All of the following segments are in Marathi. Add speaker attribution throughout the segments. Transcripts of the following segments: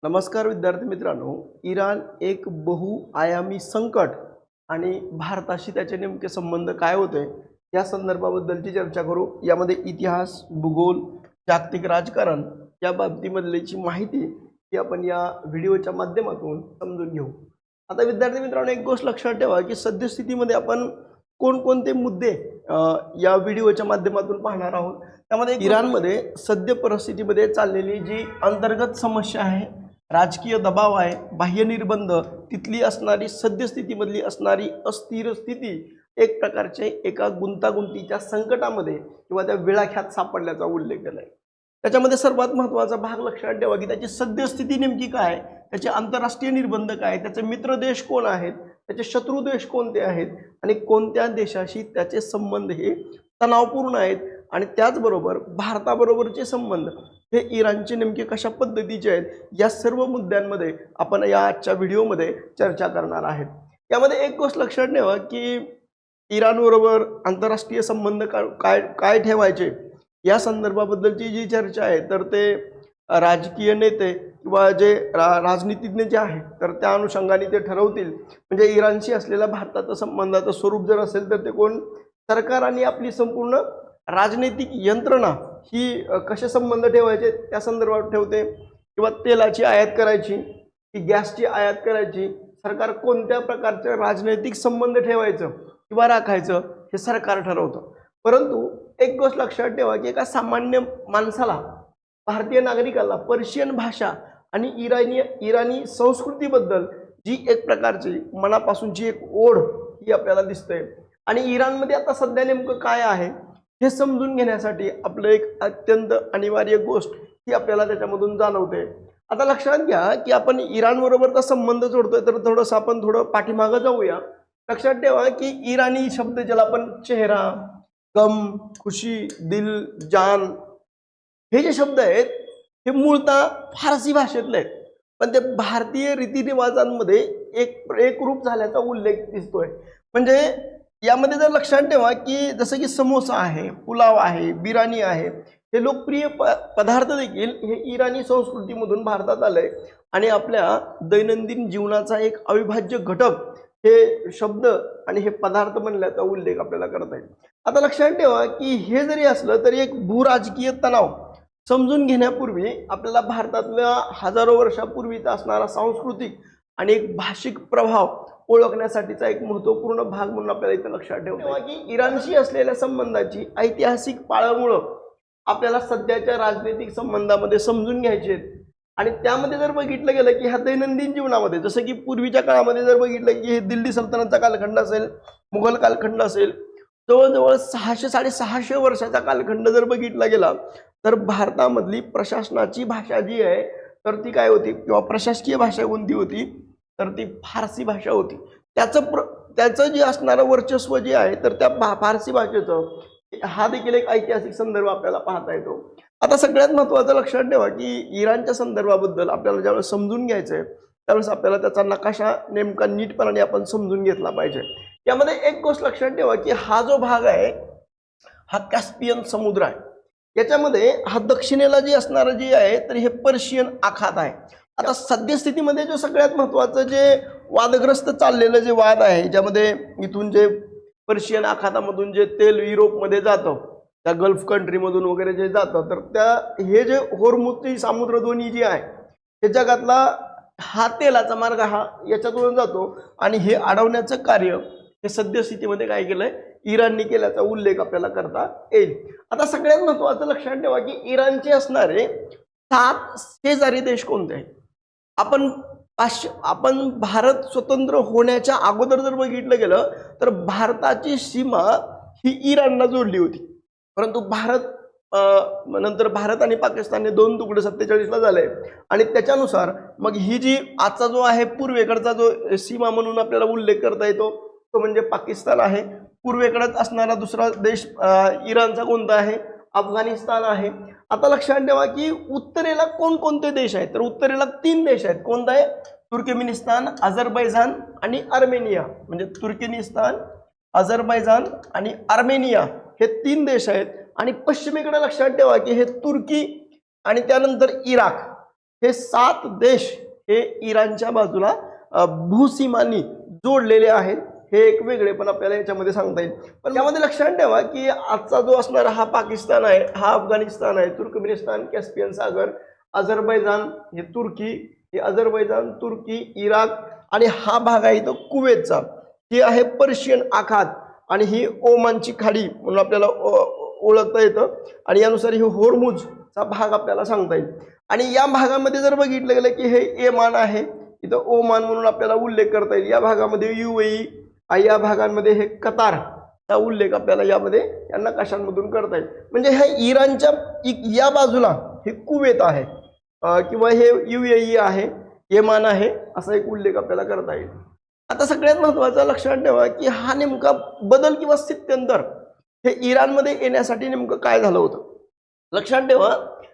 Speaker 1: नमस्कार विद्यार्थी मित्रांनो, इराण एक बहुआयामी संकट आणि भारताशी त्याचे नेमके संबंध काय होते या संदर्भाबद्दलची चर्चा करू। यामध्ये इतिहास, भूगोल, जागतिक राजकारण या बाबतीमधलीची माहिती ही आपण या व्हिडिओच्या माध्यमातून समजून घेऊ। आता विद्यार्थी मित्रांनो, एक गोष्ट लक्षात ठेवा की सद्यस्थितीमध्ये आपण कोणकोणते मुद्दे या व्हिडिओच्या माध्यमातून पाहणार आहोत। त्यामध्ये इराणमध्ये सद्य परिस्थितीमध्ये चाललेली जी अंतर्गत समस्या आहे, राजकीय दबाव आहे, बाह्य निर्बंध, तिथली असणारी सद्यस्थितीमधली असणारी अस्थिर स्थिती एक प्रकारचे एका गुंतागुंतीच्या संकटामध्ये किंवा त्या विळाख्यात सापडल्याचा उल्लेख केला आहे। त्याच्यामध्ये सर्वात महत्त्वाचा भाग लक्षात ठेवा की त्याची सद्यस्थिती नेमकी काय, त्याचे आंतरराष्ट्रीय निर्बंध काय, त्याचे मित्र देश कोण आहेत, त्याचे शत्रू देश कोणते आहेत आणि कोणत्या देशाशी त्याचे संबंध हे तणावपूर्ण आहेत आणि त्याचबरोबर भारताबरोबरचे संबंध हे इराणचे नेमके कशा पद्धतीचे आहेत या सर्व मुद्द्यांमध्ये आपण या आजच्या व्हिडिओमध्ये चर्चा करणार आहेत। यामध्ये एक गोष्ट लक्षात ठेवा की इराणबरोबर आंतरराष्ट्रीय संबंध काय काय ठेवायचे या संदर्भाबद्दलची जी चर्चा आहे तर ते राजकीय नेते किंवा जे राजनीतिज्ञ जे आहेत तर त्या अनुषंगाने ते ठरवतील। म्हणजे इराणशी असलेल्या भारताचं संबंधाचं स्वरूप जर असेल तर ते कोण सरकार आणि आपली संपूर्ण राजनैतिक यंत्रणा ही कसे संबंध ठेवायचे त्या संदर्भात ठेवते, किंवा तेलाची आयात करायची की गॅसची आयात करायची, सरकार कोणत्या प्रकारचे राजनैतिक संबंध ठेवायचं किंवा राखायचं हे सरकार ठरवतं। परंतु एक गोष्ट लक्षात ठेवा की एका सामान्य माणसाला, भारतीय नागरिकाला पर्शियन भाषा आणि इराणी संस्कृतीबद्दल जी एक प्रकारची मनापासूनची एक ओढ ही आपल्याला दिसते आणि इराणमध्ये आता सध्या नेमकं काय आहे हे समजून घेण्यासाठी आपलं एक अत्यंत अनिवार्य गोष्ट ही आपल्याला त्याच्यामधून जाणवते। आता लक्षात घ्या की आपण इराणबरोबरचा संबंध जोडतोय तर थोडंसं आपण पाठीमागं जाऊया। लक्षात ठेवा की इराणी शब्द ज्याला आपण चेहरा, गम, खुशी, दिल, जान हे जे शब्द आहेत हे मूळतः फारसी भाषेतले आहेत, पण ते भारतीय रीतिरिवाजांमध्ये एक रूप झाल्याचा उल्लेख दिसतोय। म्हणजे यामध्ये जर लक्षात ठेवा की जसं की समोसा आहे, पुलाव आहे, बिर्याणी आहे, हे लोकप्रिय पदार्थ देखील हे इराणी संस्कृतीमधून भारतात आले आणि आपल्या दैनंदिन जीवनाचा एक अविभाज्य घटक हे शब्द आणि हे पदार्थ बनल्याचा उल्लेख आपल्याला करता येईल। आता लक्षात ठेवा की हे जरी असलं तरी एक भूराजकीय तणाव समजून घेण्यापूर्वी आपल्याला भारतातल्या हजारो वर्षापूर्वीचा असणारा सांस्कृतिक आणि एक भाषिक प्रभाव ओळखण्यासाठीचा एक महत्त्वपूर्ण भाग म्हणून आपल्याला इथं लक्षात ठेवा की इराणशी असलेल्या संबंधाची ऐतिहासिक पाळंमुळं आपल्याला सध्याच्या राजनैतिक संबंधामध्ये समजून घ्यायचे आहेत। आणि त्यामध्ये जर बघितलं गेलं की ह्या दैनंदिन जीवनामध्ये जसं की पूर्वीच्या काळामध्ये जर बघितलं की हे दिल्ली सल्तनतचा कालखंड असेल, मुघल कालखंड असेल, जवळजवळ 600-650 वर्षाचा कालखंड जर बघितला गेला तर भारतामधली प्रशासनाची भाषा जी आहे तर ती काय होती किंवा प्रशासकीय भाषा कोणती होती तर ती फारसी भाषा होती। त्याचं जे असणारं वर्चस्व जे आहे तर त्या फारसी भाषेचं हा देखील एक ऐतिहासिक संदर्भ आपल्याला पाहता येतो। आता सगळ्यात महत्त्वाचं लक्षात ठेवा की इराणच्या संदर्भाबद्दल आपल्याला ज्यावेळेस समजून घ्यायचं आहे त्यावेळेस आपल्याला त्याचा नकाशा नेमका नीटपणाने आपण समजून घेतला पाहिजे। यामध्ये एक गोष्ट लक्षात ठेवा की हा जो भाग आहे हा कॅस्पियन समुद्र आहे, याच्यामध्ये हा दक्षिणेला जी असणारं जे आहे तर हे पर्शियन आखात आहे। आता सद्यस्थितीमध्ये जो सगळ्यात महत्त्वाचं जे वादग्रस्त चाललेलं जे वाद आहे, ज्यामध्ये इथून जे पर्शियन आखातामधून जे तेल युरोपमध्ये जातं, त्या गल्फ कंट्रीमधून वगैरे जे जातं तर हे जे होर्मुझची सामुद्रधुनी जी आहे हे जगातला हा तेलाचा मार्ग हा याच्यातून जातो आणि हे अडवण्याचं कार्य हे सद्यस्थितीमध्ये काय केलंय इराणने केल्याचा उल्लेख आपल्याला करता येईल। आता सगळ्यात महत्त्वाचं लक्षात ठेवा की इराणचे असणारे 7 शेजारी देश कोणते आहेत। आपण भारत स्वतंत्र होण्याच्या अगोदर जर बघितलं गेलं तर भारताची सीमा ही इराणला जोडली होती, परंतु नंतर भारत आणि पाकिस्तानने 2 तुकडे 47 ला झाले आणि त्याच्यानुसार मग ही जी आजचा जो आहे पूर्वेकडचा जो सीमा म्हणून आपल्याला उल्लेख करता येतो तो म्हणजे पाकिस्तान आहे। पूर्वेकडे असणारा दुसरा देश इराणचा कोणता आहे, अफगाणिस्तान आहे। आता लक्षात ठेवा की उत्तरेला कोणकोणते देश आहेत तर उत्तरेला 3 देश आहेत। कोणता आहे, तुर्कमेनिस्तान, अझरबैजान आणि अर्मेनिया। म्हणजे तुर्कमेनिस्तान, अझरबैजान आणि अर्मेनिया हे 3 देश आहेत। आणि पश्चिमेकडे लक्षात ठेवा की हे तुर्की आणि त्यानंतर इराक हे 7 देश हे इराणच्या बाजूला भूसीमांनी जोडलेले आहेत. हे एक वेगळे पण आपल्याला याच्यामध्ये सांगता येईल. पण यामध्ये लक्षात ठेवा की आजचा जो असणारा हा पाकिस्तान आहे, हा अफगाणिस्तान आहे, तुर्कमेनिस्तान, कॅस्पियन सागर, अझरबैजान, हे तुर्की, हे अझरबैजान, तुर्की, इराक आणि हा भाग आहे तो कुवेतचा, ही आहे पर्शियन आखात आणि ही ओमानची खाडी म्हणून आपल्याला ओळखता येतं. आणि यानुसार ही होर्मुझचा भाग आपल्याला सांगता येईल. आणि या भागामध्ये जर बघितलं गेलं की हे एमान आहे, इथं ओमान म्हणून आपल्याला उल्लेख करता येईल. या भागामध्ये UAE, या भागांमध्ये हे कतारचा उल्लेख आपल्याला यामध्ये या नकाशांमधून करता येईल. म्हणजे ह्या इराणच्या या बाजूला हे कुवेत आहे किंवा हे UAE आहे, येमान आहे, असा एक उल्लेख आपल्याला करता येईल. आता सगळ्यात महत्त्वाचं लक्षात ठेवा की हा नेमका बदल किंवा स्थित्यंतर हे इराणमध्ये येण्यासाठी नेमकं काय झालं होतं. लक्षात ठेवा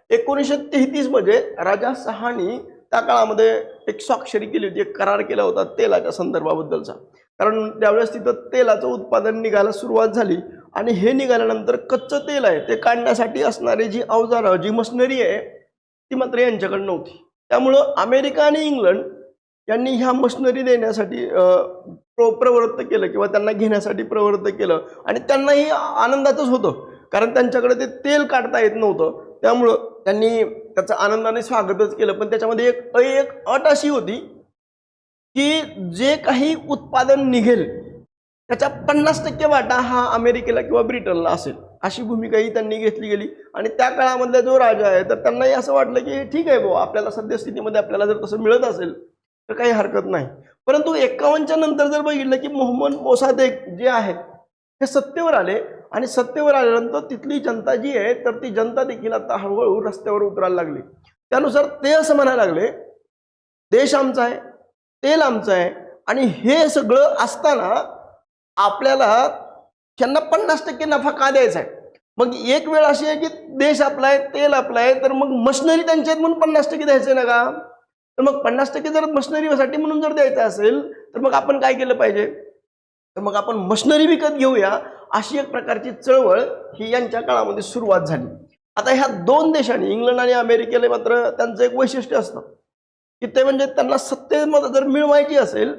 Speaker 1: 1933 मध्ये राजा शहानी त्या काळामध्ये एक स्वाक्षरी केली होती, एक करार केला होता तेलाच्या संदर्भाबद्दलचा. कारण त्यावेळेस तिथं तेलाचं उत्पादन निघायला सुरुवात झाली आणि हे निघाल्यानंतर कच्चं तेल आहे ते काढण्यासाठी असणारी जी अवजारं, जी मशिनरी आहे ती मात्र यांच्याकडे नव्हती. त्यामुळं अमेरिका आणि इंग्लंड यांनी ह्या मशिनरी देण्यासाठी प्रवृत्त केलं किंवा त्यांना घेण्यासाठी प्रवृत्त केलं. आणि त्यांनाही आनंदाचंच होतं, कारण त्यांच्याकडे ते तेल काढता येत नव्हतं. त्यामुळं त्यांनी त्याचं आनंदाने स्वागतच केलं. पण त्याच्यामध्ये एक अट अशी होती की जे काही उत्पादन निघेल त्याच्या 50% वाटा हा अमेरिकेला किंवा ब्रिटनला असेल, अशी भूमिकाही त्यांनी घेतली गेली. आणि त्या काळामधला जो राजा आहे तर त्यांनाही असं वाटलं की ठीक आहे बाबा, आपल्याला सद्यस्थितीमध्ये आपल्याला जर तसं मिळत असेल तर काही हरकत नाही. परंतु 51च्या नंतर जर बघितलं की मोहम्मद मोसादेक जे आहेत हे सत्तेवर आले आणि सत्तेवर आल्यानंतर तिथली जनता जी आहे तर ती जनता देखील आता हळूहळू रस्त्यावर उतरायला लागली. त्यानुसार ते असं म्हणायला लागले, देश आमचा आहे, तेल आमचं आहे आणि हे सगळं असताना आपल्याला त्यांना 50% नफा का द्यायचा आहे. मग एक वेळ अशी आहे की देश आपला आहे, तेल आपला आहे, तर मग मशिनरी त्यांच्या आहेत म्हणून 50% द्यायचं ना का. तर मग 50% जर मशिनरीसाठी म्हणून जर द्यायचं असेल तर मग आपण काय केलं पाहिजे, तर मग आपण मशिनरी विकत घेऊया, अशी एक प्रकारची चळवळ ही यांच्या काळामध्ये सुरुवात झाली. आता ह्या 2 देशांनी, इंग्लंड आणि अमेरिकेला मात्र त्यांचं एक वैशिष्ट्य असतं की ते म्हणजे त्यांना सत्तेमध्ये जर मिळवायची असेल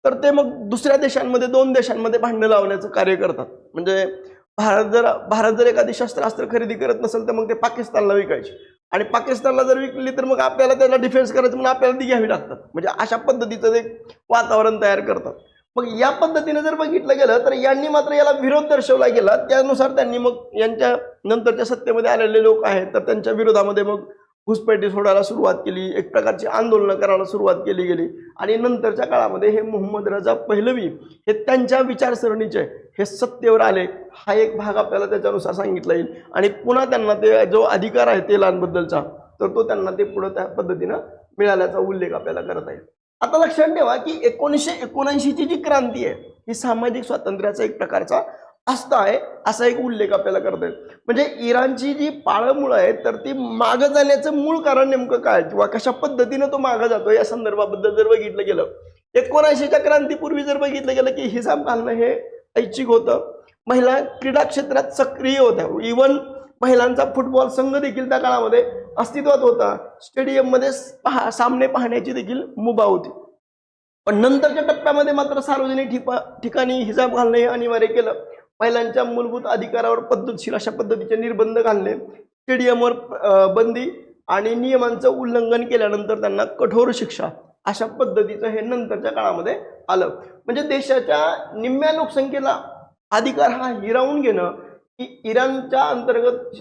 Speaker 1: तर ते मग दुसऱ्या देशांमध्ये, 2 देशांमध्ये भांडणं लावण्याचं कार्य करतात. म्हणजे भारत जर एखादी शस्त्रास्त्र खरेदी करत नसेल तर मग ते पाकिस्तानला विकायची आणि पाकिस्तानला जर विकली तर मग आपल्याला त्याला डिफेन्स करायचं म्हणून आपल्याला ती घ्यावी लागतात. म्हणजे अशा पद्धतीचं एक वातावरण तयार करतात. मग या पद्धतीने जर बघितलं गेलं तर यांनी मात्र याला विरोध दर्शवला गेला. त्यानुसार त्यांनी मग यांच्या नंतरच्या सत्तेमध्ये आलेले लोक आहेत तर त्यांच्या विरोधामध्ये मग घुसपैठी सोडायला सुरुवात केली, एक प्रकारची आंदोलनं करायला सुरुवात केली गेली. आणि नंतरच्या काळामध्ये हे मोहम्मद रजा पहलवी हे त्यांच्या विचारसरणीचे हे सत्तेवर आले. हा एक भाग आपल्याला त्याच्यानुसार सांगितला येईल. आणि पुन्हा त्यांना ते जो अधिकार आहे तेलांबद्दलचा तर तो त्यांना ते पुढे त्या पद्धतीनं मिळाल्याचा उल्लेख आपल्याला करता येईल. आता लक्षात ठेवा की 1979ची जी क्रांती आहे ही सामाजिक स्वातंत्र्याचा एक प्रकारचा आस्था आहे, असा एक उल्लेख आपल्याला करता येईल. म्हणजे इराणची जी पाळंमुळं आहे तर ती मागं जाण्याचं मूळ कारण नेमकं काय किंवा कशा पद्धतीनं तो मागं जातो या संदर्भाबद्दल जर बघितलं गेलं, 79च्या क्रांतीपूर्वी जर बघितलं गेलं की हिजाब घालणं हे ऐच्छिक होतं. महिला क्रीडा क्षेत्रात सक्रिय होत्या. इव्हन महिलांचा फुटबॉल संघ देखील त्या काळामध्ये अस्तित्वात होता. स्टेडियममध्ये सामने पाहण्याची देखील मुभा होती. पण नंतरच्या टप्प्यामध्ये मात्र सार्वजनिक ठिकाणी हिजाब घालणं हे अनिवार्य केलं. महिलांच्या मूलभूत अधिकारावर पद्धतशीर अशा पद्धतीचे निर्बंध घालणे, स्टेडियमवर बंदी आणि नियमांचं उल्लंघन केल्यानंतर त्यांना कठोर शिक्षा, अशा पद्धतीचं हे नंतरच्या काळामध्ये आलं. म्हणजे देशाच्या निम्म्या लोकसंख्येला अधिकार हा हिरावून घेणं की इराणच्या अंतर्गत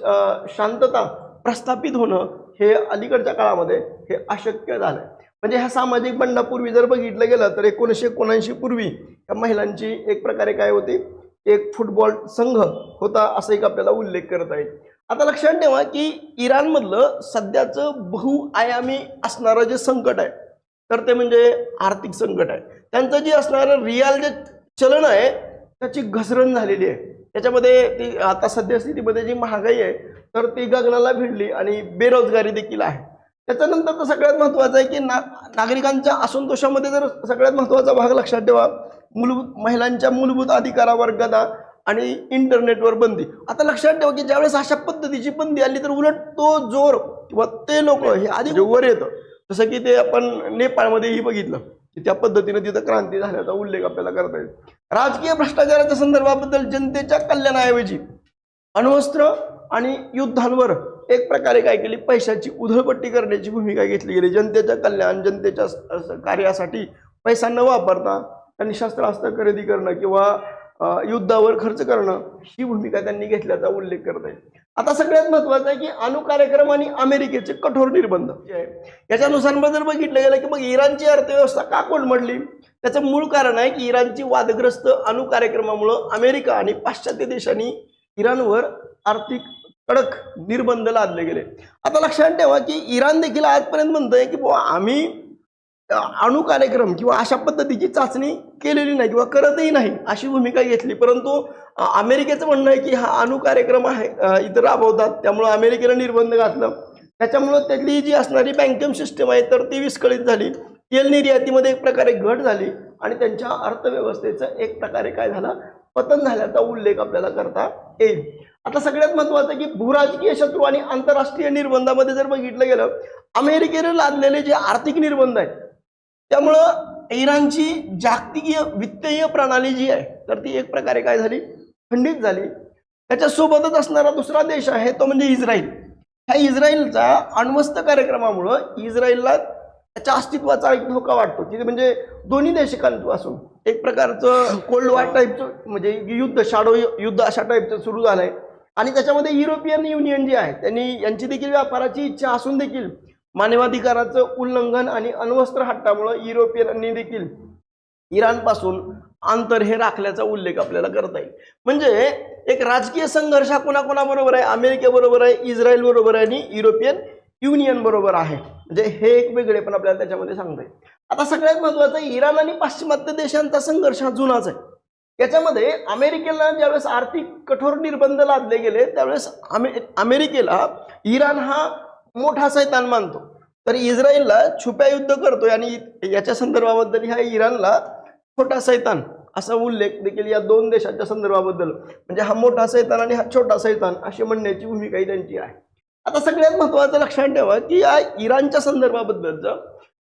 Speaker 1: शांतता प्रस्थापित होणं हे अलीकडच्या काळामध्ये हे अशक्य झालं. म्हणजे ह्या सामाजिक बंडापूर्वी जर बघितलं गेलं तर 1979 पूर्वी या महिलांची एक प्रकारे काय होती, एक फुटबॉल संघ होता, असा एक आपल्याला उल्लेख करता येईल. आता लक्षात ठेवा की इराणमधलं सध्याचं बहुआयामी असणारं जे संकट आहे तर ते म्हणजे आर्थिक संकट आहे. त्यांचं जे असणारं रियाल जे चलन आहे त्याची घसरण झालेली आहे. त्याच्यामध्ये ती आता सद्यस्थितीमध्ये जी महागाई आहे तर ती गगनाला भिडली आणि बेरोजगारी देखील आहे. त्याच्यानंतर तर सगळ्यात महत्त्वाचं आहे की नागरिकांच्या असंतोषामध्ये जर सगळ्यात महत्त्वाचा भाग लक्षात ठेवा, महिलांच्या मूलभूत अधिकारावर गदा आणि इंटरनेटवर बंदी. आता लक्षात ठेवा की ज्यावेळेस अशा पद्धतीची बंदी आली तर उलट तो जोर किंवा ते लोक हे आधी वर येतं जसं की ते आपण नेपाळमध्येही बघितलं की त्या पद्धतीने तिथं क्रांती झाल्याचा उल्लेख आपल्याला करता येईल. राजकीय भ्रष्टाचाराच्या संदर्भाबद्दल जनतेच्या कल्याणाऐवजी अण्वस्त्र आणि युद्धांवर एक प्रकारे काय केली, पैशाची उधळपट्टी करण्याची भूमिका घेतली गेली. जनतेच्या कल्याण, जनतेच्या कार्यासाठी पैसा न वापरता त्यांनी शस्त्रास्त्र खरेदी करणं किंवा युद्धावर खर्च करणं ही भूमिका त्यांनी घेतल्याचा उल्लेख करता येईल. आता सगळ्यात महत्वाचं आहे की अणु कार्यक्रम आणि अमेरिकेचे कठोर निर्बंध याच्यानुसार जर बघितलं गेलं की मग इराणची अर्थव्यवस्था का कोलमडली, त्याचं मूळ कारण आहे की इराणची वादग्रस्त अणु कार्यक्रमामुळं अमेरिका आणि पाश्चात्य देशांनी इराणवर आर्थिक कडक निर्बंध लादले गेले. आता लक्षात ठेवा की इराण देखील आजपर्यंत म्हणतंय की बुवा आम्ही अणु कार्यक्रम किंवा अशा पद्धतीची चाचणी केलेली नाही किंवा करतही नाही अशी भूमिका घेतली. परंतु अमेरिकेचं म्हणणं आहे की हा अणु कार्यक्रम आहे इथं राबवतात, त्यामुळं अमेरिकेला निर्बंध घातलं. त्याच्यामुळं त्यातली जी असणारी बँकिंग सिस्टम आहे तर ती विस्कळीत झाली. तेल निर्यातीमध्ये एक प्रकारे घट झाली आणि त्यांच्या अर्थव्यवस्थेचं एक प्रकारे काय झालं, पतन झाल्याचा उल्लेख आपल्याला करता येईल. आता सगळ्यात महत्वाचं की भूराजकीय शत्रू आणि आंतरराष्ट्रीय निर्बंधामध्ये जर बघितलं गेलं, अमेरिकेने लादलेले जे आर्थिक निर्बंध आहेत त्यामुळं इराणची जागतिक वित्तीय प्रणाली जी आहे तर ती एक प्रकारे काय झाली, खंडित झाली. त्याच्यासोबतच असणारा दुसरा देश आहे तो म्हणजे इस्रायल. ह्या इस्रायलचा अण्वस्त्र कार्यक्रमामुळं इस्रायलला त्याच्या अस्तित्वाचा एक धोका वाटतो की म्हणजे दोन्ही देशांपासून एक प्रकारचं कोल्ड वॉर टाईपचं म्हणजे युद्ध, शाडो युद्ध अशा टाईपचं सुरू झालंय. आणि त्याच्यामध्ये युरोपियन युनियन जे आहे त्यांनी यांची देखील व्यापाराची इच्छा असून देखील मानवाधिकाराचं उल्लंघन आणि अण्वस्त्र हट्टामुळे युरोपियनांनी देखील इराणपासून अंतर हे राखल्याचा उल्लेख आपल्याला करता येईल. म्हणजे एक राजकीय संघर्ष कोणाकोणाबरोबर आहे, अमेरिकेबरोबर आहे, इस्रायल बरोबर आहे आणि युरोपियन युनियन बरोबर आहे. म्हणजे हे एक वेगळे पण आपल्याला त्याच्यामध्ये सांगता येईल. आता सगळ्यात महत्वाचं इराण आणि पाश्चिमात्य देशांचा संघर्ष हा जुनाच आहे. याच्यामध्ये अमेरिकेला ज्यावेळेस आर्थिक कठोर निर्बंध लादले गेले त्यावेळेस अमेरिकेला इराण हा मोठा सैतान मानतो, तर इस्रायलला छुप्या युद्ध करतोय आणि याच्या संदर्भाबद्दल ह्या इराणला छोटा सैतान असा उल्लेख देखील या दोन देशाच्या संदर्भाबद्दल, म्हणजे हा मोठा सैतान आणि हा छोटा सैतान अशी म्हणण्याची भूमिकाही त्यांची आहे. आता सगळ्यात महत्त्वाचं लक्षात ठेवा की या इराणच्या संदर्भाबद्दलचं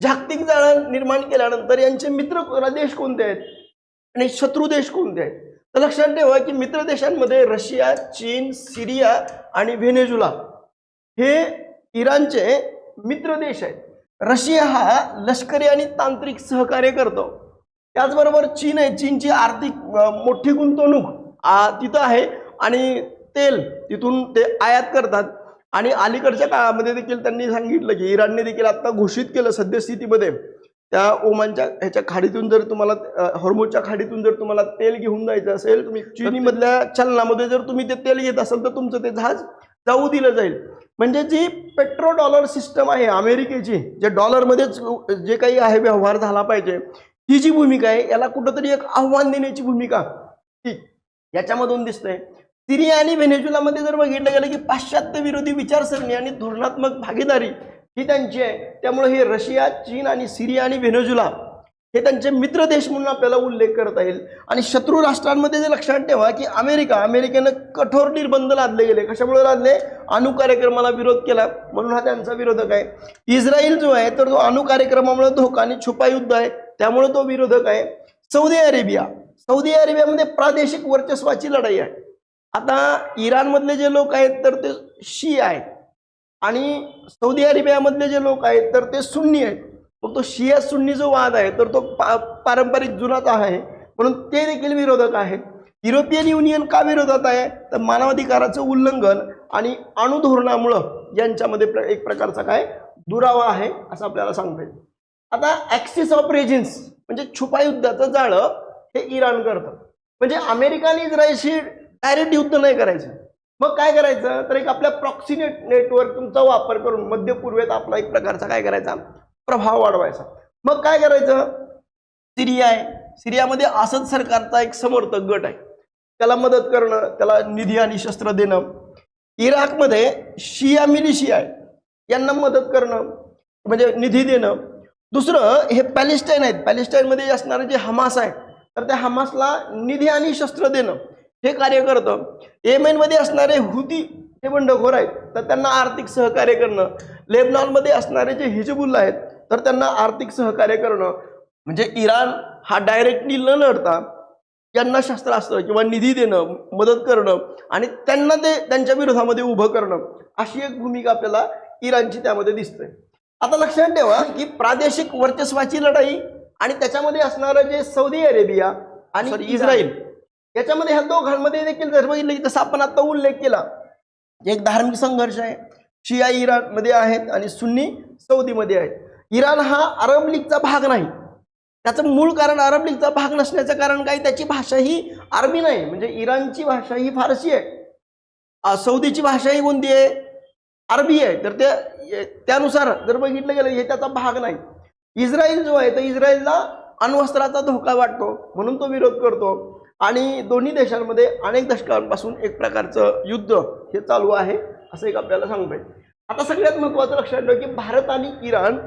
Speaker 1: जागतिक जाळं निर्माण केल्यानंतर यांचे मित्र देश कोणते आहेत आणि शत्रू देश कोणते आहेत. तर लक्षात ठेवा की मित्र देशांमध्ये रशिया, चीन, सिरिया आणि व्हेनेझुला हे इराणचे मित्र देश आहेत. रशिया हा लष्करी आणि तांत्रिक सहकार्य करतो. त्याचबरोबर चीन आहे, चीनची आर्थिक मोठी गुंतवणूक तिथं आहे आणि तेल तिथून ते आयात करतात. आणि अलीकडच्या काळामध्ये देखील त्यांनी सांगितलं की इराणने देखील आता घोषित केलं सद्यस्थितीमध्ये त्या ओमानच्या ह्याच्या खाडीतून जर तुम्हाला हॉर्मुझच्या खाडीतून जर तुम्हाला तेल घेऊन जायचं असेल, तुम्ही चीनीमधल्या चलनामध्ये जर तुम्ही ते तेल घेत असाल तर तुमचं ते जहाज जाऊ दिलं जाईल. म्हणजे जी पेट्रो डॉलर सिस्टम आहे अमेरिकेची, जे डॉलरमध्येच जे काही आहे व्यवहार झाला पाहिजे, ही जी भूमिका आहे याला कुठंतरी एक आव्हान देण्याची भूमिका ही याच्यामधून दिसते. सिरिया आणि व्हेनेझुलामध्ये जर बघितलं गेलं की पाश्चात्य विरोधी विचारसरणी आणि धोरणात्मक भागीदारी ही त्यांची आहे. त्यामुळे हे रशिया, चीन आणि सिरिया आणि व्हेनेझुला हे त्यांचे मित्र देश म्हणून आपल्याला उल्लेख करता येईल. आणि शत्रू राष्ट्रांमध्ये जे लक्षात ठेवा की अमेरिकेनं कठोर निर्बंध लादले गेले. कशामुळे लादले? अणु कार्यक्रमाला विरोध केला म्हणून हा त्यांचा विरोधक आहे. इस्रायल जो आहे तर तो अणु कार्यक्रमामुळे धोका आणि छुपा युद्ध आहे त्यामुळे तो विरोधक आहे. सौदी अरेबियामध्ये प्रादेशिक वर्चस्वाची लढाई आहे. आता इराणमधले जे लोक आहेत तर ते शिया आहेत आणि सौदी अरेबियामधले जे लोक आहेत तर ते सुन्नी आहेत. मग तो शिया सुन्नी जो वाद आहे तर तो पारंपरिक जुनाच आहे म्हणून ते देखील विरोधक आहेत. युरोपियन युनियन का विरोधात आहे तर मानवाधिकाराचं उल्लंघन आणि अणुधोरणामुळं यांच्यामध्ये एक प्रकारचा काय दुरावा आहे असं आपल्याला सांगता येईल. आता ॲक्सिस ऑफ रेजिन्स म्हणजे छुपा युद्धाचं जाळं हे इराण करतं. म्हणजे अमेरिका आणि इस्रायलशी डायरेक्ट युद्ध नाही करायचं, मग काय करायचं तर एक आपल्या प्रॉक्सी नेटवर्कचा वापर करून मध्य पूर्वेत आपला एक प्रकारचा काय करायचा प्रभाव वाढवायचा. मग काय करायचं, सिरिया आहे, सिरियामध्ये असद सरकारचा एक समर्थक गट आहे, त्याला मदत करणं, त्याला निधी आणि शस्त्र देणं. इराकमध्ये शिया मिलिशिया आहे, यांना मदत करणं म्हणजे निधी देणं. दुसरं हे पॅलेस्टाईन आहेत, पॅलेस्टाईनमध्ये असणारे जे हमास आहे तर त्या हमासला निधी आणि शस्त्र देणं हे कार्य करतं. येमेनमध्ये असणारे हुती हे बंडखोर आहेत तर त्यांना आर्थिक सहकार्य करणं. लेबनॉनमध्ये असणारे जे हिजबुल्ला आहेत तर त्यांना आर्थिक सहकार्य करणं, म्हणजे इराण हा डायरेक्टली न लढता यांना शस्त्रास्त्र किंवा निधी देणं, मदत करणं आणि त्यांना ते त्यांच्या विरोधामध्ये उभं करणं, अशी एक भूमिका आपल्याला इराणची त्यामध्ये दिसते. आता लक्षात ठेवा की प्रादेशिक वर्चस्वाची लढाई आणि त्याच्यामध्ये असणारं जे सौदी अरेबिया आणि इस्रायल, याच्यामध्ये ह्या दोघांमध्ये देखील जर बघितलं की जसं आपण आता उल्लेख केला, एक धार्मिक संघर्ष आहे. शिया इराणमध्ये आहेत आणि सुन्नी सौदीमध्ये आहेत. इराण हा अरब लीगचा भाग नाही. त्याचं मूळ कारण अरब लीगचा भाग नसण्याचं कारण काय, त्याची भाषा ही अरबी नाही, म्हणजे इराणची भाषा ही फारसी आहे, सौदीची भाषा ही कोणती आहे, अरबी आहे. तर त्यानुसार जर बघितलं गेलं हे त्याचा भाग नाही. इस्रायल जो आहे तर इस्रायलला अण्वस्त्राचा धोका वाटतो म्हणून तो विरोध करतो आणि दोन्ही देशांमध्ये अनेक दशकांपासून एक प्रकारचं युद्ध हे चालू आहे असं एक आपल्याला सांगता येईल. आता सगळ्यात महत्त्वाचं लक्षात ठेवा की भारत आणि इराण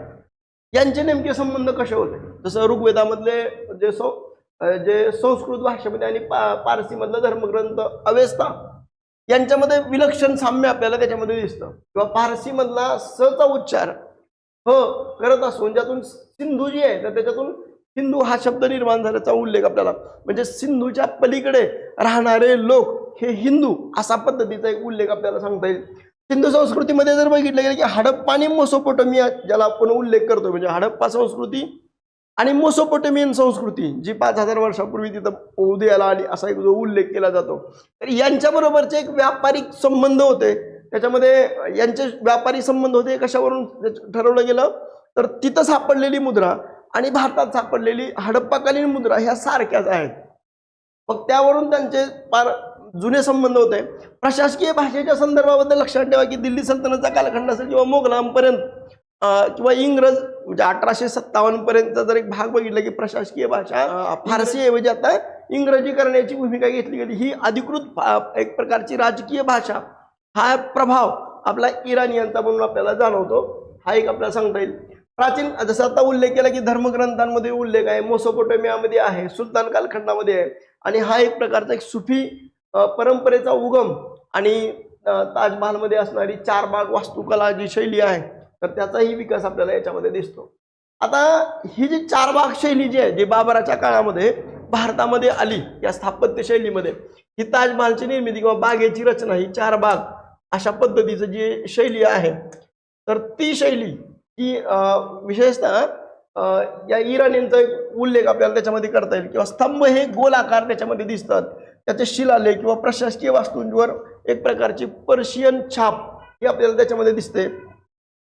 Speaker 1: यांचे नेमके संबंध कसे होते. जसं ऋग्वेदामधले जे संस्कृत भाषेमध्ये आणि पारसीमधला धर्मग्रंथ अवेस्ता यांच्यामध्ये विलक्षण साम्य आपल्याला त्याच्यामध्ये दिसतं. किंवा पारसीमधला सचा उच्चार करत असून ज्यातून सिंधू जी आहे तर त्याच्यातून हिंदू हा शब्द निर्माण झाल्याचा उल्लेख आपल्याला, म्हणजे सिंधूच्या पलीकडे राहणारे लोक हे हिंदू असा पद्धतीचा एक उल्लेख आपल्याला सांगता येईल. सिंधू संस्कृतीमध्ये जर बघितलं गेलं की हडप्पा आणि मेसोपोटेमिया ज्याला आपण उल्लेख करतो, म्हणजे हडप्पा संस्कृती आणि मेसोपोटेमियन संस्कृती जी 5000 वर्षापूर्वी तिथं उदयाला आली असा एक जो उल्लेख केला जातो, तर यांच्याबरोबरचे एक व्यापारिक संबंध होते. त्याच्यामध्ये यांचे व्यापारी संबंध होते कशावरून ठरवलं गेलं तर तिथं सापडलेली मुद्रा आणि भारतात सापडलेली हडप्पाकालीन मुद्रा ह्या सारख्याच आहेत. मग त्यावरून त्यांचे फार जुने संबंध होते. प्रशासकीय भाषेच्या संदर्भाबद्दल लक्षात ठेवा की दिल्ली सल्तनतचा कालखंड असेल किंवा मोगलांपर्यंत किंवा इंग्रज म्हणजे 1857 पर्यंतचा जर एक भाग बघितला की प्रशासकीय भाषा फारसी ऐवजी आता इंग्रजी करण्याची भूमिका घेतली गेली. ही अधिकृत एक प्रकारची राजकीय भाषा हा प्रभाव आपला इराणियांचा म्हणून आपल्याला जाणवतो. हा एक आपल्याला सांगता येईल. प्राचीन जसं आता उल्लेख केला की धर्मग्रंथांमध्ये उल्लेख आहे, मेसोपोटेमियामध्ये आहे, सुलतान कालखंडामध्ये आहे आणि हा एक प्रकारचा एक सुफी परंपरेचा उगम आणि ताजमहालमध्ये असणारी 4 बाग वास्तुकला जी शैली आहे तर त्याचाही विकास आपल्याला याच्यामध्ये दिसतो. आता ही जी 4 बाग शैली जी आहे जी बाबराच्या काळामध्ये भारतामध्ये आली या स्थापत्य शैलीमध्ये, ही ताजमहालची निर्मिती किंवा बागेची रचना ही 4 बाग अशा पद्धतीचं जी शैली आहे तर ती शैली ही विशेषतः या इराणींचा एक उल्लेख आपल्याला त्याच्यामध्ये करता येईल. किंवा स्तंभ हे गोल आकार त्याच्यामध्ये दिसतात, त्याचे शिलालेख किंवा प्रशासकीय वास्तूंवर एक प्रकारची पर्शियन छाप ही आपल्याला त्याच्यामध्ये दिसते.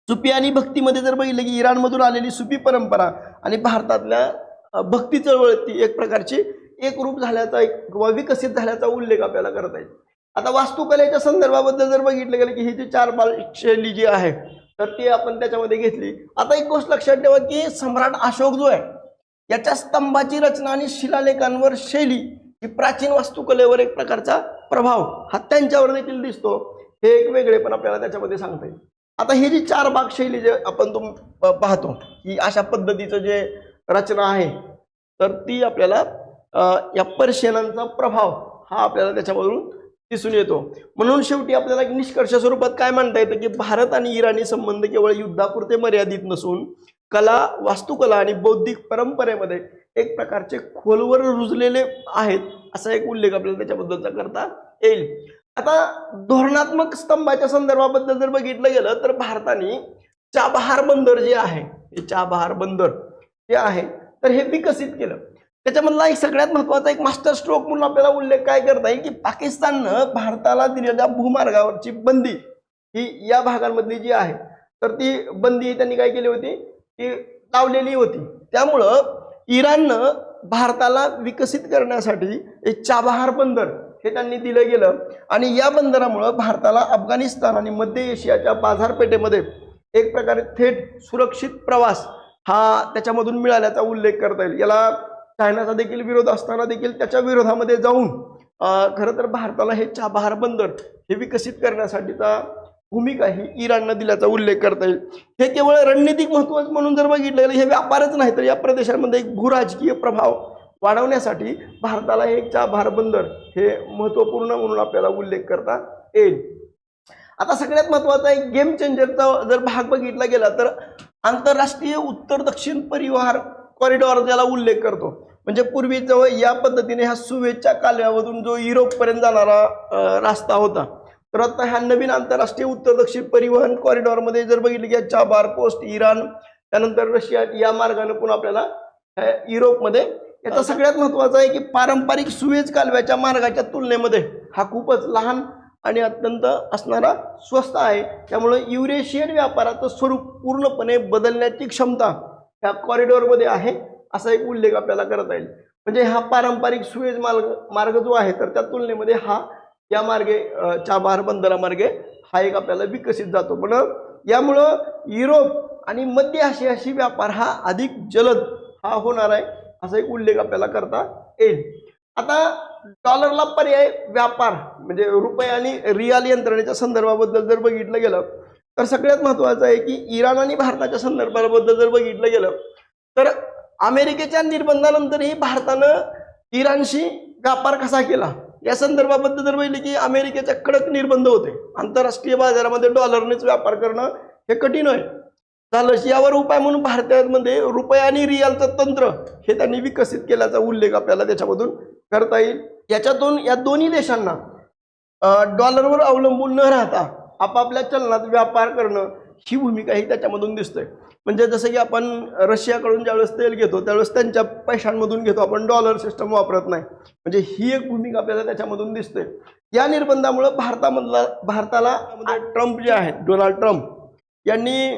Speaker 1: सुफी आणि भक्तीमध्ये जर बघितलं की इराणमधून आलेली सुफी परंपरा आणि भारतातल्या भक्ती चळवळीत एक प्रकारची एकरूप झाल्याचा किंवा विकसित झाल्याचा उल्लेख आपल्याला करता येईल. आता वास्तुकलेच्या संदर्भाबद्दल जर बघितलं गेलं की ही जी 4 बाग शैली जी आहे तर ती आपण त्याच्यामध्ये घेतली. आता एक गोष्ट लक्षात ठेवा की सम्राट अशोक जो आहे याच्या स्तंभाची रचना आणि शिलालेखांवर शैली ही प्राचीन वास्तुकलेवर एक प्रकारचा प्रभाव हा त्यांच्यावर देखील दिसतो. हे एक वेगळे पण आपल्याला त्याच्यामध्ये सांगता येईल. आता ही जी 4 बाग शैली जे आपण पाहतो की अशा पद्धतीचं जे रचना आहे तर ती आपल्याला या पर्शियनांचा प्रभाव हा आपल्याला त्याच्यामधून दिसून येतो. म्हणून शेवटी आपल्याला एक निष्कर्ष स्वरूपात काय म्हणता येतं की भारत आणि इराणी संबंध केवळ युद्धापुरते मर्यादित नसून कला, वास्तुकला आणि बौद्धिक परंपरेमध्ये एक प्रकारचे खोलवर रुजलेले आहेत असा एक उल्लेख आपल्याला त्याच्याबद्दलचा करता येईल. आता धोरणात्मक स्तंभाच्या संदर्भाबद्दल जर बघितलं गेलं तर भारताने चाबहार बंदर जे आहे हे चाबहार बंदर जे आहे तर हे विकसित केलं. त्याच्यामधला एक सगळ्यात महत्त्वाचा एक मास्टर स्ट्रोक म्हणून आपल्याला उल्लेख काय करता येईल की पाकिस्ताननं भारताला दिलेल्या भूमार्गावरची बंदी ही या भागांमधली जी आहे तर ती बंदी त्यांनी काय केली होती ती लावलेली होती. त्यामुळं इराणनं भारताला विकसित करण्यासाठी एक चाबहार बंदर हे त्यांनी दिलं गेलं आणि या बंदरामुळं भारताला अफगाणिस्तान आणि मध्य एशियाच्या बाजारपेठेमध्ये एक प्रकारे थेट सुरक्षित प्रवास हा त्याच्यामधून मिळाल्याचा उल्लेख करता येईल. याला चायनाचा देखील विरोध असताना देखील त्याच्या विरोधामध्ये जाऊन खरं तर भारताला हे चाबहार बंदर हे विकसित करण्यासाठीचा भूमिका ही इराणनं दिल्याचा उल्लेख करता येईल. हे केवळ रणनीतिक महत्त्व म्हणून जर बघितलं गेलं हे व्यापारच नाही तर या प्रदेशामध्ये एक भूराजकीय प्रभाव वाढवण्यासाठी भारताला हे चाबहार बंदर हे महत्त्वपूर्ण म्हणून आपल्याला उल्लेख करता येईल. आता सगळ्यात महत्त्वाचा एक गेम चेंजरचा जर भाग बघितला गेला तर आंतरराष्ट्रीय उत्तर दक्षिण परिवहन कॉरिडॉर ज्याला उल्लेख करतो. म्हणजे पूर्वी जवळ या पद्धतीने ह्या सुवेजच्या कालव्यामधून जो युरोपपर्यंत जाणारा रस्ता होता, तर आता ह्या नवीन आंतरराष्ट्रीय उत्तर दक्षिण परिवहन कॉरिडॉरमध्ये जर बघितलं की चाबार पोस्ट इराण त्यानंतर रशिया या मार्गाने पुन्हा आपल्याला युरोपमध्ये याचा सगळ्यात महत्त्वाचा आहे की पारंपरिक सुवेज कालव्याच्या मार्गाच्या तुलनेमध्ये हा खूपच लहान आणि अत्यंत असणारा स्वस्त आहे. त्यामुळे युरेशियन व्यापाराचं स्वरूप पूर्णपणे बदलण्याची क्षमता ह्या कॉरिडॉरमध्ये आहे असा एक उल्लेख आपल्याला करता येईल. म्हणजे हा पारंपरिक सुवेज मार्ग जो आहे तर त्या तुलनेमध्ये हा या मार्गे चाबार बंदरामार्गे हा एक आपल्याला विकसित जातो. पण यामुळं युरोप आणि मध्य आशियाशी व्यापार हा अधिक जलद हा होणार आहे असा एक उल्लेख आपल्याला करता येईल. आता डॉलरला पर्याय व्यापार म्हणजे रुपये आणि रियाल यंत्रणेच्या संदर्भाबद्दल जर बघितलं गेलं तर सगळ्यात महत्त्वाचं आहे की इराण आणि भारताच्या संदर्भाबद्दल जर बघितलं गेलं तर अमेरिकेच्या निर्बंधानंतरही भारतानं इराणशी व्यापार कसा केला या संदर्भाबद्दल जर बघितलं की अमेरिकेचे कडक निर्बंध होते. आंतरराष्ट्रीय बाजारामध्ये डॉलरनेच व्यापार करणं हे कठीण आहे झालं. यावर उपाय म्हणून भारतामध्ये रुपये आणि रियालचं तंत्र हे त्यांनी विकसित केल्याचा उल्लेख आपल्याला त्याच्यामधून करता येईल. याच्यातून या दोन्ही देशांना डॉलरवर अवलंबून न राहता आपापल्या चलनात व्यापार करणं ही भूमिकाही त्याच्यामधून दिसतोय. म्हणजे जसं की आपण रशियाकडून ज्यावेळेस तेल घेतो त्यावेळेस त्यांच्या पैशांमधून घेतो, आपण डॉलर सिस्टम वापरत नाही. म्हणजे ही एक भूमिका आपल्याला त्याच्यामधून दिसते. या निर्बंधामुळे भारताला ट्रम्प जे आहेत डोनाल्ड ट्रम्प यांनी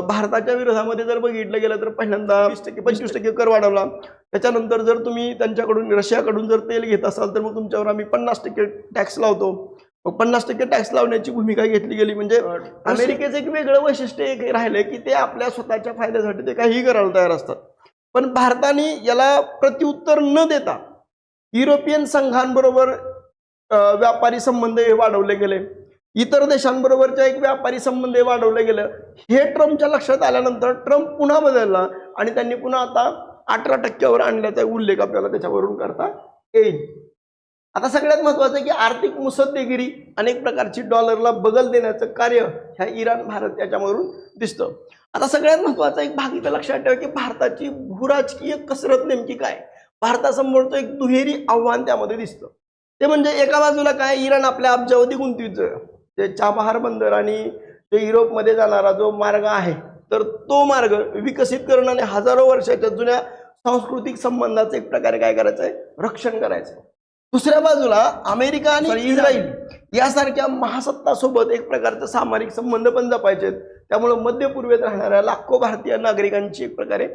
Speaker 1: भारताच्या विरोधामध्ये जर बघितलं गेलं तर पहिल्यांदा 25% कर वाढवला. त्याच्यानंतर जर तुम्ही त्यांच्याकडून रशियाकडून जर तेल घेत असाल तर मग तुमच्यावर आम्ही 50% टॅक्स लावतो. 50% टॅक्स लावण्याची भूमिका घेतली गेली. म्हणजे अमेरिकेचं एक वेगळं वैशिष्ट्य एक राहिलं की ते आपल्या स्वतःच्या फायद्यासाठी ते काहीही करायला तयार असतात. पण भारताने याला प्रत्युत्तर न देता युरोपियन संघांबरोबर व्यापारी संबंध हे वाढवले गेले, इतर देशांबरोबरच्या एक व्यापारी संबंध वाढवले गेलं. हे ट्रम्पच्या लक्षात आल्यानंतर ट्रम्प पुन्हा बदलला आणि त्यांनी पुन्हा आता 18% आणल्याचा उल्लेख आपल्याला त्याच्यावरून करता येईल. आता सगळ्यात महत्त्वाचं की आर्थिक मुसद्देगिरी अनेक प्रकारची डॉलरला बगल देण्याचं कार्य ह्या इराण भारत याच्यावरून दिसतं. आता सगळ्यात महत्त्वाचा एक भाग इथं लक्षात ठेवा की भारताची भूराजकीय कसरत नेमकी काय, भारतासमोरचं एक दुहेरी आव्हान त्यामध्ये दिसतं. ते म्हणजे एका बाजूला काय इराण आपल्या अब्जावधी गुंतवणुकीचं जे चाबहार बंदर आणि जे युरोपमध्ये जाणारा जो मार्ग आहे तर तो मार्ग विकसित करणं आणि हजारो वर्षाच्या जुन्या सांस्कृतिक संबंधाचं एक प्रकारे काय करायचं आहे, रक्षण करायचं आहे. दुसऱ्या बाजूला अमेरिका आणि इस्रायल यासारख्या महासत्तासोबत एक प्रकारचा सामरिक संबंध पण जपायचे. त्यामुळे मध्य पूर्वेत राहणाऱ्या लाखो भारतीय नागरिकांची एक प्रकारे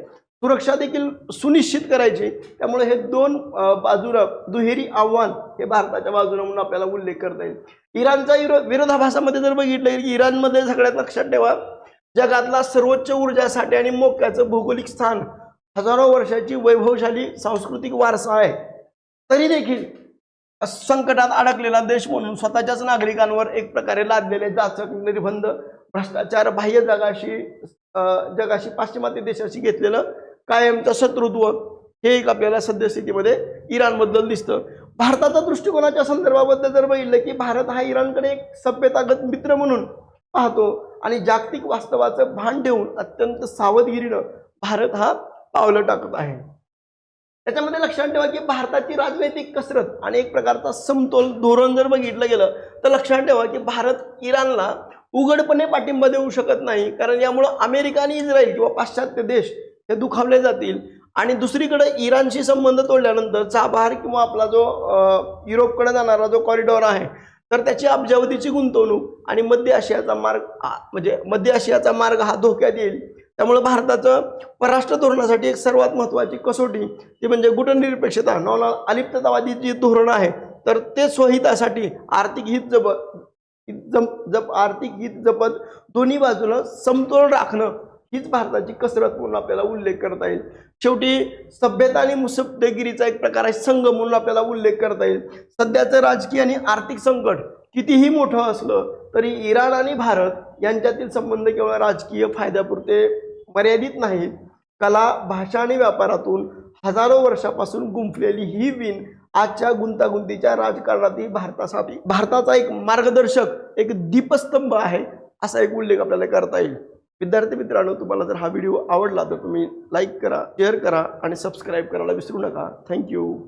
Speaker 1: सुरक्षा देखील सुनिश्चित करायची. त्यामुळे हे दोन बाजूला दुहेरी आव्हान हे भारताच्या बाजूला म्हणून आपल्याला उल्लेख करता येईल. इराणचा विरोधाभासामध्ये जर बघितलं की इराणमध्ये सगळ्यात लक्षात ठेवा जगातला सर्वोच्च ऊर्जा साठे आणि मोक्याचं भौगोलिक स्थान, हजारो वर्षाची वैभवशाली सांस्कृतिक वारसा आहे, तरी देखील संकटात अडकलेला देश म्हणून स्वतःच्याच नागरिकांवर एक प्रकारे लादलेले जाचक निर्बंध, भ्रष्टाचार, बाह्य जगाशी पाश्चिमात्य देशाशी घेतलेलं कायमचं शत्रुत्व हे एक आपल्याला सद्यस्थितीमध्ये इराणबद्दल दिसतं. भारताचा दृष्टिकोनाच्या संदर्भाबद्दल जर बघितलं की भारत हा इराणकडे एक सभ्यतागत मित्र म्हणून पाहतो आणि जागतिक वास्तवाचं भान ठेवून अत्यंत सावधगिरीनं भारत हा पावलं टाकत आहे. त्याच्यामध्ये लक्षात ठेवा की भारताची राजनैतिक कसरत आणि एक प्रकारचा समतोल धोरण जर बघितलं गेलं तर लक्षात ठेवा की भारत इराणला उघडपणे पाठिंबा देऊ शकत नाही, कारण यामुळं अमेरिका आणि इस्रायल किंवा पाश्चात्य देश हे दुखावले जातील. आणि दुसरीकडे इराणशी संबंध तोडल्यानंतर चाबहार किंवा आपला जो युरोपकडे जाणारा जो कॉरिडॉर आहे तर त्याची अब्जावधीची गुंतवणूक आणि मध्य आशियाचा मार्ग हा धोक्यात येईल. त्यामुळे भारताचं परराष्ट्र धोरणासाठी एक सर्वात महत्त्वाची कसोटी ती म्हणजे गुटनिरपेक्षता, अलिप्ततावादी जी धोरण आहे तर ते स्वहितासाठी आर्थिक हित जपत दोन्ही बाजूला समतोल राखणं हीच भारताची कसरत म्हणून आपल्याला उल्लेख करता येईल. शेवटी सभ्यता आणि मुसद्देगिरीचा एक प्रकार आहे संघ म्हणून आपल्याला उल्लेख करता येईल. सध्याचं राजकीय आणि आर्थिक संकट कितीही मोठं असलं तरी इराण आणि भारत यांच्यातील संबंध केवळ राजकीय फायद्यापुरते मर्यादित नाहीत. कला, भाषा आणि व्यापारातून हजारो वर्षापासून गुंफलेली ही विण आजच्या गुंतागुंतीच्या राजकारणातील भारतासाठी भारताचा एक मार्गदर्शक, एक दीपस्तंभ आहे, असा एक उल्लेख आपल्याला करता येईल. विद्यार्थी मित्रांनो, तुम्हाला जर हा व्हिडिओ आवडला तर तुम्ही लाईक करा, शेअर करा आणि सबस्क्राईब करायला विसरू नका. थँक्यू.